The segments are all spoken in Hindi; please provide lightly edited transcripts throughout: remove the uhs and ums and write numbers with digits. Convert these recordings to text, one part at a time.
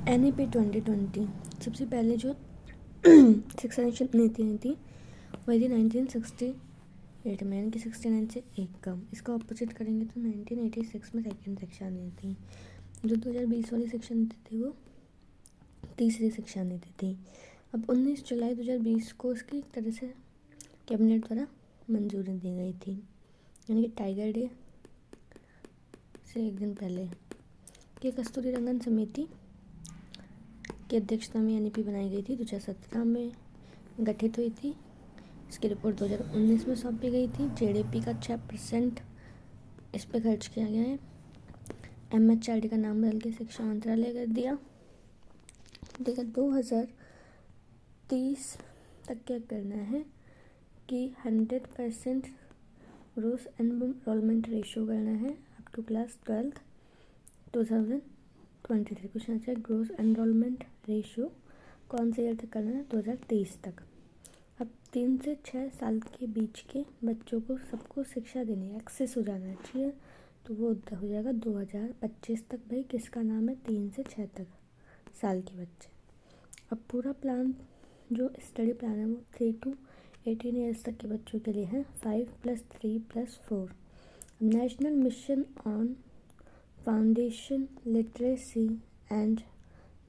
NEP 2020 सबसे पहले जो शिक्षा नीति थी वही थी 1968 में, यानी कि 69 से एक कम। इसका ऑपोजिट करेंगे तो 1986 में सेकेंड शिक्षा नीति थी। जो 2020 वाली शिक्षा नीति थी वो तीसरी शिक्षा नीति थी। अब 19 जुलाई 2020 को इसकी एक तरह से कैबिनेट द्वारा मंजूरी दी गई थी, यानी कि टाइगर डे से एक दिन पहले कि कस्तूरी रंगन समिति की अध्यक्षता में NEP बनाई गई थी। 2017 में गठित हुई थी। इसकी रिपोर्ट 2019 में सौंपी गई थी। GDP का 6% इस पर खर्च किया गया है। MHRD का नाम बदल के शिक्षा मंत्रालय कर दिया। देखा 2030 तक क्या करना है कि 100% ग्रोस एनरोलमेंट रेशियो करना है up to class 12th 2023। Question आता है ग्रोस एनरोलमेंट रेशियो कौन से ईयर तक करना है? 2023 तक। अब 3 से 6 साल के बीच के बच्चों को सबको शिक्षा देनी है, एक्सेस हो जाना चाहिए, तो वो हो जाएगा 2025 तक। भाई किसका नाम है? 3 से 6 तक साल के बच्चे। अब पूरा प्लान जो स्टडी प्लान है वो 3 to 18 ईयर्स तक के बच्चों के लिए है। 5+3+4 national mission on foundation literacy and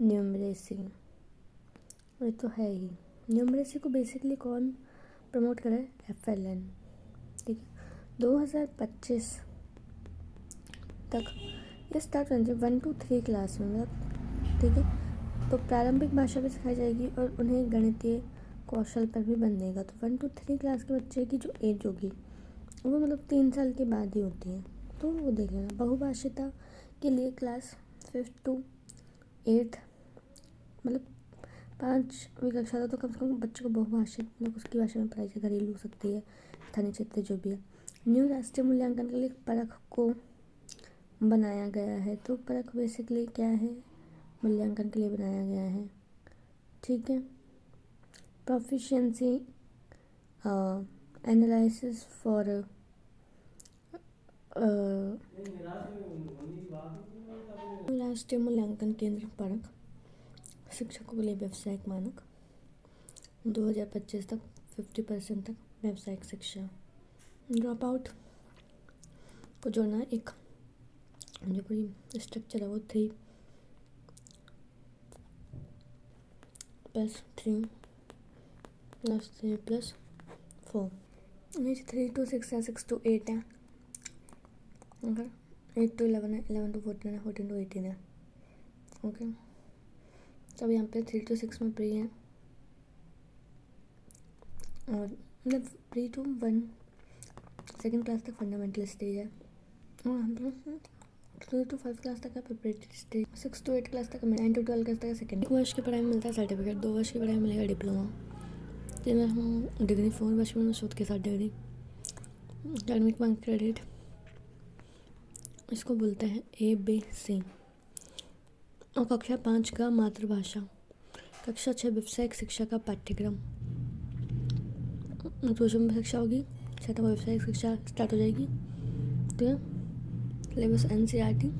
numeracy. ये तो है ही। न्यूमरेसी को बेसिकली कौन प्रमोट करे? FLN। ठीक है, 2025 तक ये स्टार्ट होना चाहिए 1 to 3 क्लास में, मतलब ठीक है। तो प्रारंभिक भाषा भी सिखाई जाएगी और उन्हें गणितीय कौशल पर भी बनेगा। तो 1 to 3 क्लास के बच्चे की जो एज होगी वो मतलब 3 साल के बाद ही होती है, तो वो देख लेना। बहुभाषिता के लिए क्लास 5th to 8th मतलब 5वीं कक्षा तक तो कम से कम बच्चों को बहुभाषित मतलब उसकी भाषा में पढ़ाई जाए, घरेलू हो सकती है, स्थानीय क्षेत्र जो भी है। न्यू राष्ट्रीय मूल्यांकन के लिए परख को बनाया गया है। तो परख बेसिकली क्या है? मूल्यांकन के लिए बनाया गया है। ठीक है, प्रोफिशिएंसी एनालिसिस फॉर राष्ट्रीय मूल्यांकन केंद्र परख शिक्षकों के लिए व्यावसायिक मानक 2025 तक 50% तक व्यावसायिक शिक्षा। ड्रॉप आउट को जोड़ना है। एक जो पूरी स्ट्रक्चर है वो 3+3+4 3 to 6 है, 6 to 8 है, ओके। 8 to 11 है, 11 to 14 है, 14 to 18 है, ओके। तब यहाँ पे 3 to 6 में प्री है और मतलब प्री टू 1 सेकेंड क्लास तक फंडामेंटल स्टेज है और हम 3 to 5 क्लास तक है प्रिपरेटरी स्टेज। 6 to 8 क्लास तक है, 9 to 12 क्लास तक है सेकेंड। 1 वर्ष की पढ़ाई में मिलता है सर्टिफिकेट, 2 वर्ष की पढ़ाई में मिलेगा डिप्लोमा, 3 वर्ष में डिग्री, 4 वर्ष में शोध के साथ डिग्री। एकेडमिक मार्क क्रेडिट इसको बोलते हैं ABC। और कक्षा 5 का मातृभाषा, कक्षा 6 व्यावसायिक शिक्षा का पाठ्यक्रम, प्रथम शिक्षा होगी, 6 व्यावसायिक शिक्षा स्टार्ट हो जाएगी। तो सिलेबस NCERT,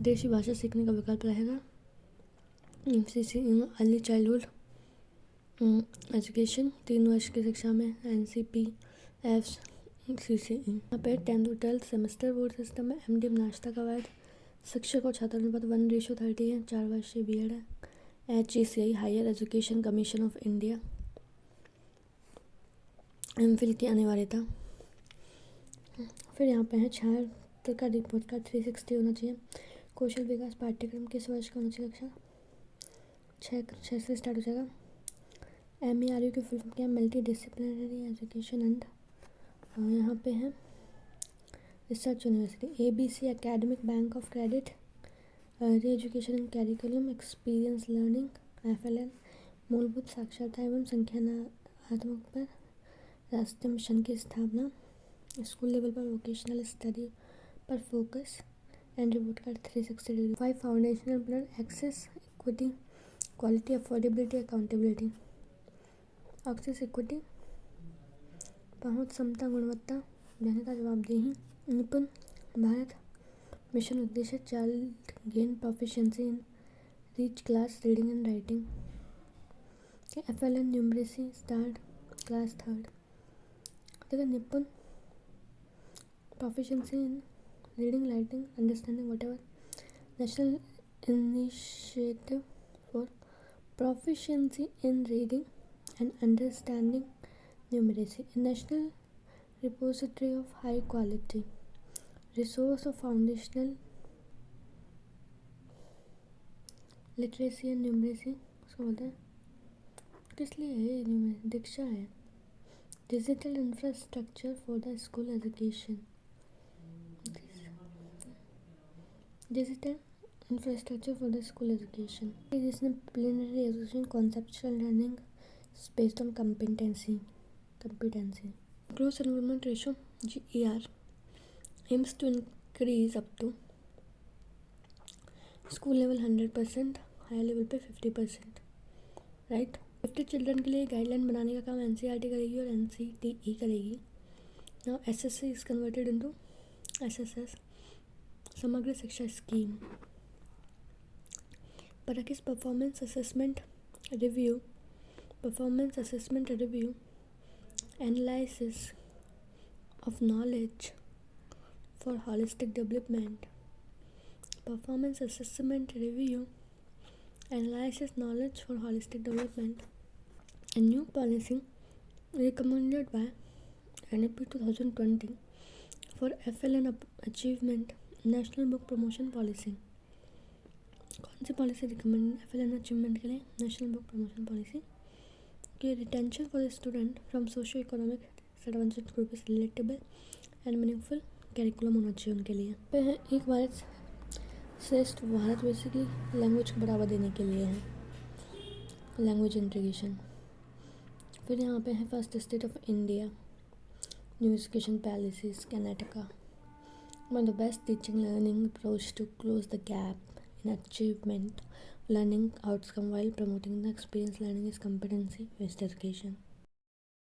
देशी भाषा सीखने का विकल्प रहेगा। MCC अर्ली चाइल्डहुड एजुकेशन 3 वर्ष की शिक्षा में NCPFCCE। यहाँ पे 10 to 12 सेमेस्टर बोर्ड सिस्टम है। MDM नाश्ता का वायद शिक्षक और छात्र अनुपात 1:30 है। 4 वर्षीय BEd है। HECI higher education commission of India. MPhil की अनिवार्यता। फिर यहाँ पे है छात्र का रिपोर्ट का 360 होना चाहिए। कौशल विकास पाठ्यक्रम किस वर्ष का होना चाहिए? कक्षा 6 से स्टार्ट हो जाएगा। MERU की फुल फॉर्म क्या है? मल्टी डिसिप्लिनरी एजुकेशन एंड यहाँ पे है research university. ABC academic bank of credit, early education and curriculum experience learning. FLN मूलभूत साक्षरता एवं संख्यात्मक पर राष्ट्रीय मिशन की स्थापना। स्कूल लेवल पर वोकेशनल स्टडी पर focus and report card 360 degree. 5 foundational pillar access, equity, quality, affordability, accountability. Access, equity, पहुंच, समता, गुणवत्ता, जनता जवाबदेही, निपुण भारत मिशन उद्देश्य child gain proficiency in reach class reading and writing. FLN numeracy start class 3rd. देखो निपुण proficiency in reading, writing, understanding, whatever. National initiative for proficiency in reading and understanding numeracy. A national repository of high quality resource of foundational literacy and numeracy. उसको बोलते हैं किस लिए है? दीक्षा है. Digital infrastructure for the school education. Digital infrastructure for the school education. Disciplinary education, conceptual learning is based on competency. Gross enrollment ratio (GER) aims to increase up to school level 100%, higher level पे 50%. राइट 50 चिल्ड्रन के लिए गाइडलाइन बनाने का काम NCERT करेगी और NCTE करेगी. Now SSC is converted into SSS, समग्र शिक्षा scheme. Parakis performance assessment review, analysis of knowledge for holistic development. Performance assessment review analyzes knowledge for holistic development. A new policy recommended by NEP 2020 for FLN achievement, National Book Promotion Policy. कौन सी पॉलिसी रिकमेंड FLN अचीवमेंट के लिए? National book promotion policy. कि retention for the student from socio economic disadvantage group is relatable and meaningful curriculum होना चाहिए उनके लिए. पे है एक भारत श्रेष्ठ भारत, बेसिकली लैंग्वेज को बढ़ावा देने के लिए है, लैंग्वेज इंटीग्रेशन. फिर यहाँ पे है first state of India, new education policies Karnataka. One of the best teaching learning approach to close the gap in achievement learning outcome while promoting the experience learning is competency based education.